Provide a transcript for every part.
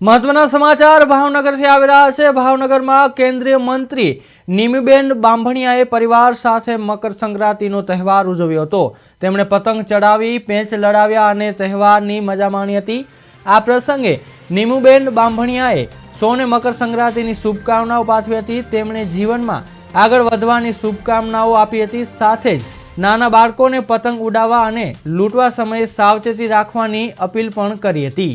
મહત્વના સમાચાર ભાવનગરથી આવી રહ્યા છે। ભાવનગરમાં કેન્દ્રીય મંત્રી નિમિબેન બાંભણિયાએ પરિવાર સાથે મકર સંક્રાંતિનો તહેવાર ઉજવ્યો હતો। તેમણે પતંગ ચડાવી, પેંચ લડાવ્યા અને તહેવારની મજા માણી હતી। આ પ્રસંગે નિમિબેન બાંભણિયાએ સૌને મકર સંક્રાંતિની શુભકામનાઓ પાઠવી હતી। તેમણે જીવનમાં આગળ વધવાની શુભકામનાઓ આપી હતી। સાથે જ નાના બાળકોને પતંગ ઉડાવવા અને લૂંટવા સમયે સાવચેતી રાખવાની અપીલ પણ કરી હતી।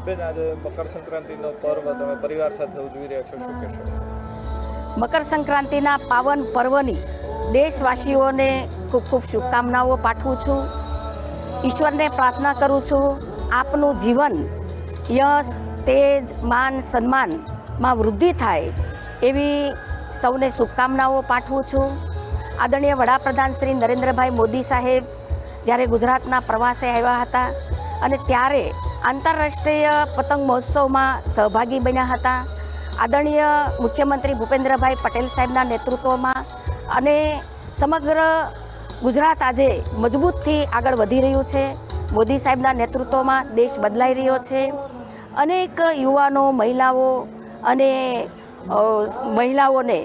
બેન, આજે મકર સંક્રાંતિનો પર્વ તમે પરિવાર સાથે ઉજવી રહ્યા છો, શું કહેશો? મકર સંક્રાંતિના પાવન પર્વની દેશવાસીઓને ખૂબ ખૂબ શુભકામનાઓ પાઠવું છું। ઈશ્વરને પ્રાર્થના કરું છું આપનું જીવન યશ, તેજ, માન, સન્માનમાં વૃદ્ધિ થાય એવી સૌને શુભકામનાઓ પાઠવું છું। આદરણીય વડાપ્રધાન શ્રી નરેન્દ્રભાઈ મોદી સાહેબ જ્યારે ગુજરાતના પ્રવાસે આવ્યા હતા અને ત્યારે આંતરરાષ્ટ્રીય પતંગ મહોત્સવમાં સહભાગી બન્યા હતા। આદરણીય મુખ્યમંત્રી ભૂપેન્દ્રભાઈ પટેલ સાહેબના નેતૃત્વમાં અને સમગ્ર ગુજરાત આજે મજબૂતથી આગળ વધી રહ્યું છે। મોદી સાહેબના નેતૃત્વમાં દેશ બદલાઈ રહ્યો છે। અનેક યુવાનો, મહિલાઓ અને મહિલાઓને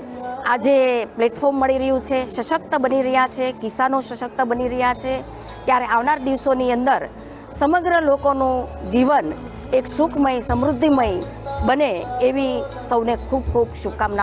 આજે પ્લેટફોર્મ મળી રહ્યું છે, સશક્ત બની રહ્યા છે, કિસાનો સશક્ત બની રહ્યા છે। ત્યારે આવનાર દિવસોની અંદર સમગ્ર લોકોનું જીવન એક સુખમય, સમૃદ્ધિમય બને એવી સૌને ખૂબ ખૂબ શુભકામના।